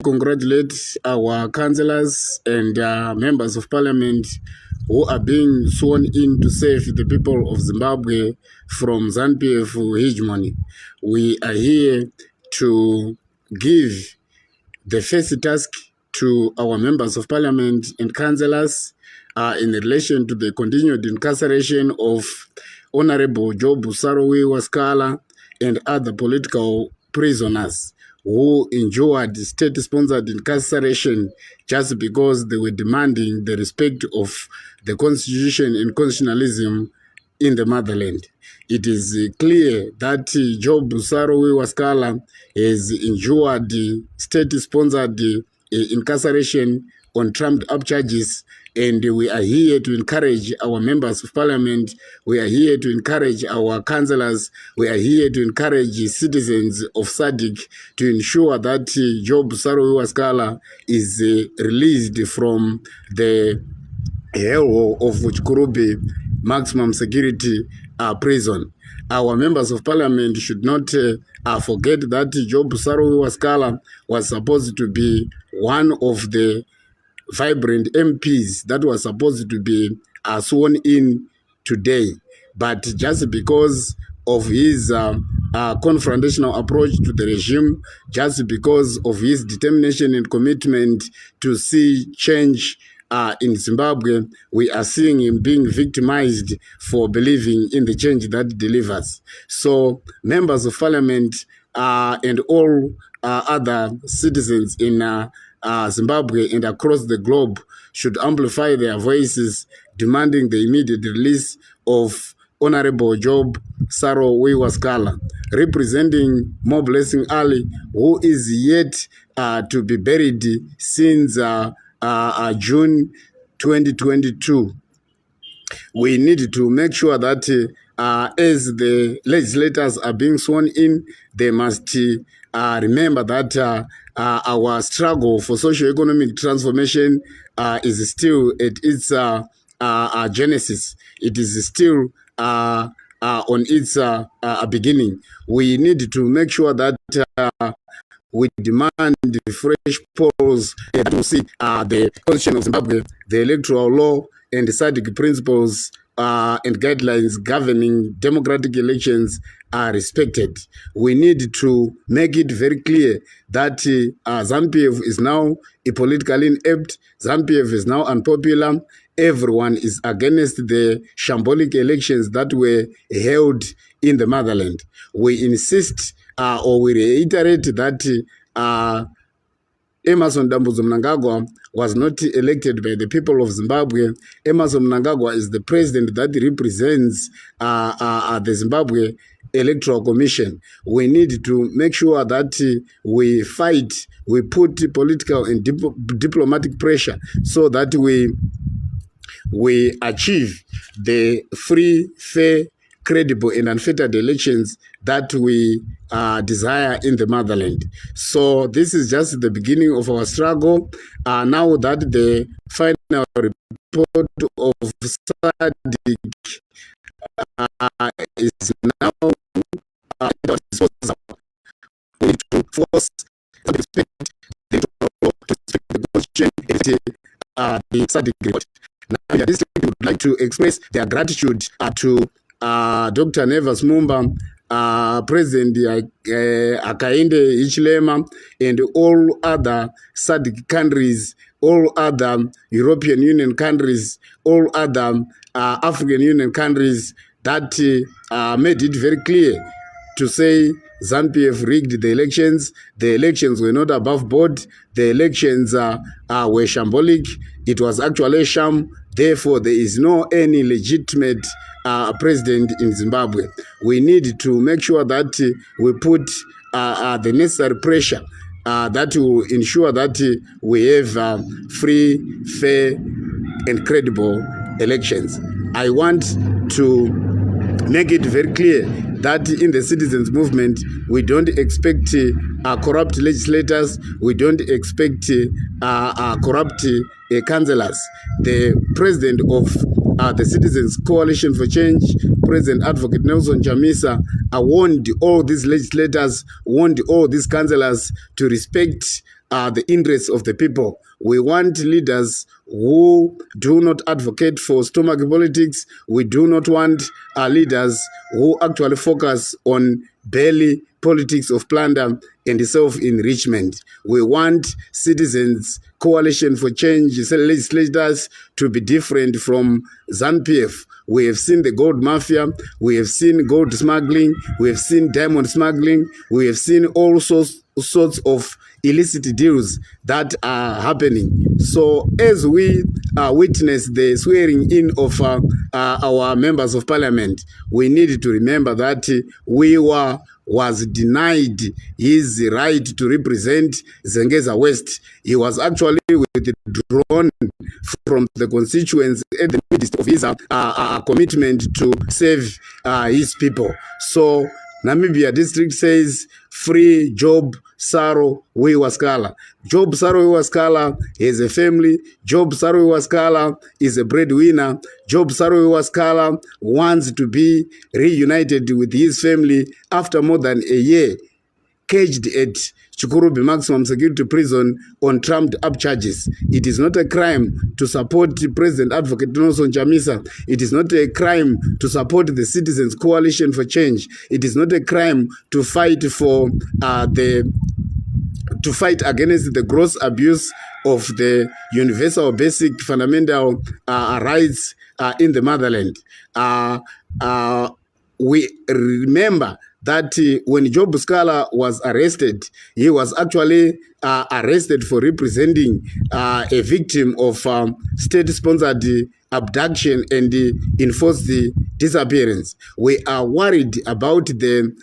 congratulate our councillors and members of parliament who are being sworn in to save the people of Zimbabwe from ZANU-PF hegemony. We are here to give the first task to our members of parliament and councillors in relation to the continued incarceration of Honorable Job Sarowiwa Sikala and other political prisoners who endured state-sponsored incarceration just because they were demanding the respect of the constitution and constitutionalism in the motherland. It is clear that Job Sarowiwa Sikala has endured state-sponsored incarceration on trumped-up charges, and we are here to encourage our members of parliament, we are here to encourage our councillors, we are here to encourage citizens of SADC to ensure that Job Sarowiwa Sikala is released from the hell of Chikurubi maximum security prison. Our members of parliament should not forget that Job Sarowiwa Sikala was supposed to be one of the vibrant MPs that was supposed to be sworn in today. But just because of his confrontational approach to the regime, just because of his determination and commitment to see change in Zimbabwe, we are seeing him being victimized for believing in the change that delivers. So members of parliament and all other citizens in Zimbabwe and across the globe should amplify their voices demanding the immediate release of Honorable Job Sarowiwa Sikala, representing More Blessing Ali, who is yet to be buried since June 2022. We need to make sure that as the legislators are being sworn in, they must remember that our struggle for socio-economic transformation is still at its genesis. It is still on its beginning. We need to make sure that we demand fresh polls to see the constitution of Zimbabwe, the electoral law, and the SADC principles and guidelines governing democratic elections are respected. We need to make it very clear that ZANU-PF is now politically inept, ZANU-PF is now unpopular, everyone is against the shambolic elections that were held in the motherland. We insist or we reiterate that Emmerson Dambudzo Mnangagwa was not elected by the people of Zimbabwe. Emmerson Mnangagwa is the president that represents the Zimbabwe Electoral Commission. We need to make sure that we fight, we put political and diplomatic pressure so that we achieve the free, fair, credible and unfettered elections that we desire in the motherland. So this is just the beginning of our struggle. Now that the final report of SADC is now we need to force the respect the constitution and the SADC report. Now, this would like to express their gratitude to Dr. Nevas Mumba, President Akainde Hichilema, and all other SADC countries, all other European Union countries, all other African Union countries that made it very clear to say ZANU-PF rigged the elections. The elections were not above board. The elections were shambolic. It was actually a sham. Therefore, there is no any legitimate president in Zimbabwe. We need to make sure that we put the necessary pressure that will ensure that we have free, fair, and credible elections. I want to make it very clear that in the citizens movement, we don't expect corrupt legislators, we don't expect corrupt councillors. The president of the Citizens Coalition for Change, President Advocate Nelson Chamisa, warned all these legislators, warned all these councillors to respect the interests of the people. We want leaders who do not advocate for stomach politics. We do not want leaders who actually focus on belly politics of plunder and self-enrichment. We want citizens' coalition for change legislators to be different from ZANU-PF. We have seen the gold mafia, we have seen gold smuggling, we have seen diamond smuggling, we have seen all sorts of illicit deals that are happening. So as we witness the swearing in of our members of parliament, we need to remember that was denied his right to represent Zengeza West. He was actually withdrawn from the constituents at the midst of his commitment to save his people. So Namibia district says free Job Saro Sikala. Job Saro Sikala has a family. Job Saro Sikala is a breadwinner. Job Saro Sikala wants to be reunited with his family after more than a year caged at Chikurubi Maximum Security Prison on trumped-up charges. It is not a crime to support President Advocate Nelson Chamisa. It is not a crime to support the Citizens Coalition for Change. It is not a crime to fight for to fight against the gross abuse of the universal basic fundamental rights in the motherland. We remember that when Job Sikala was arrested, he was actually arrested for representing a victim of state-sponsored abduction and enforced disappearance. We are worried about the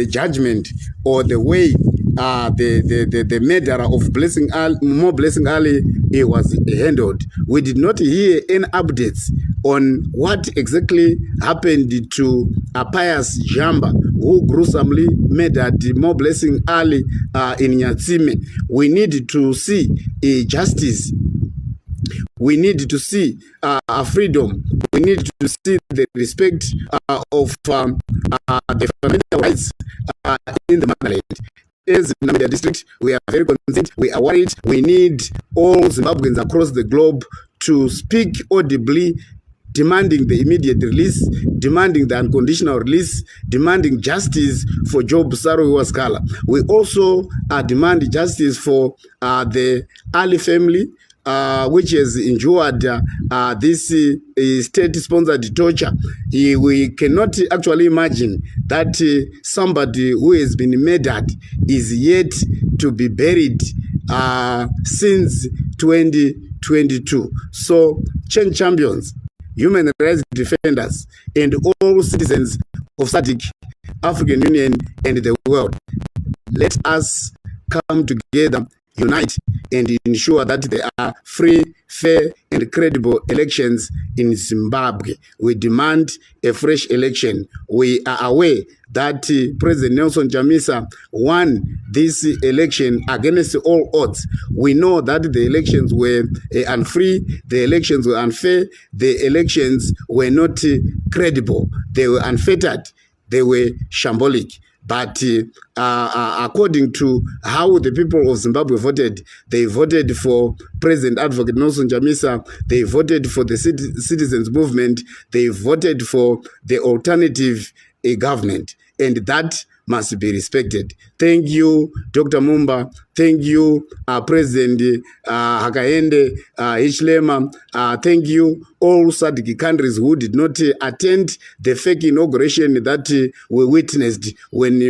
judgment or the way the murderer of Blessing Ali was handled. We did not hear any updates on what exactly happened to Pius Jamba, who gruesomely murdered Mo Blessing Ali in Nyatsime. We need to see justice. We need to see freedom. We need to see the respect of the fundamental rights in the motherland. As in Namibia district, we are very concerned. We are worried. We need all Zimbabweans across the globe to speak audibly, demanding the immediate release, demanding the unconditional release, demanding justice for Job Saro Sikala. We also demand justice for the Ali family, which has endured this state-sponsored torture. We cannot actually imagine that somebody who has been murdered is yet to be buried since 2022. So, change champions, human rights defenders, and all citizens of SADC, African Union, and the world, let us come together, unite, and ensure that there are free, fair, and credible elections in Zimbabwe. We demand a fresh election. We are aware that President Nelson Chamisa won this election against all odds. We know that the elections were unfree, the elections were unfair, the elections were not credible, they were unfettered, they were shambolic. But according to how the people of Zimbabwe voted, they voted for President Advocate Nelson Chamisa, they voted for the citizens movement, they voted for the alternative government, and that must be respected. Thank you, Dr. Mumba. Thank you, President Hakainde Hichilema. Thank you, all SADC countries who did not attend the fake inauguration that we witnessed when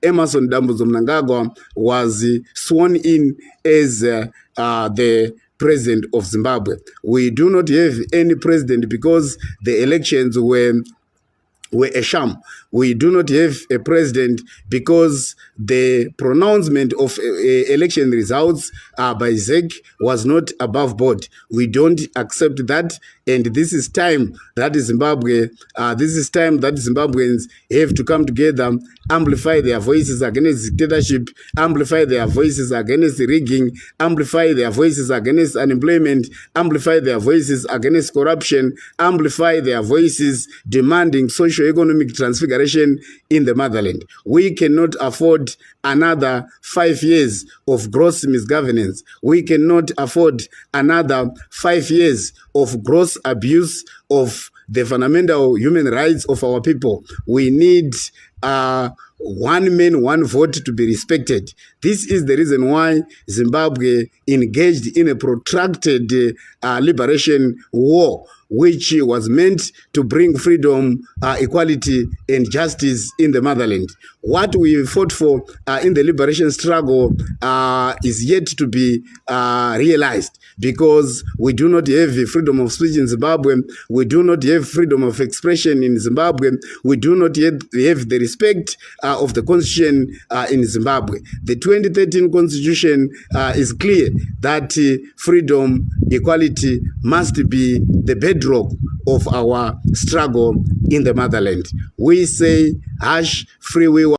Emerson Dambudzo Mnangagwa was sworn in as the president of Zimbabwe. We do not have any president because the elections were a sham. We do not have a president because the pronouncement of election results by ZEC was not above board. We don't accept that, And this is time that Zimbabweans have to come together, amplify their voices against dictatorship, amplify their voices against rigging, amplify their voices against unemployment, amplify their voices against corruption, amplify their voices demanding socio-economic transfiguration in the motherland. We cannot afford another 5 years of gross misgovernance. We cannot afford another 5 years of gross abuse of the fundamental human rights of our people. We need one man, one vote to be respected. This is the reason why Zimbabwe engaged in a protracted liberation war, which was meant to bring freedom, equality, and justice in the motherland. What we fought for in the liberation struggle is yet to be realized, because we do not have freedom of speech in Zimbabwe. We do not have freedom of expression in Zimbabwe. We do not yet have the respect of the constitution in Zimbabwe. The 2013 constitution is clear that freedom, equality must be the bedrock of our struggle in the motherland. We say, hush, free will.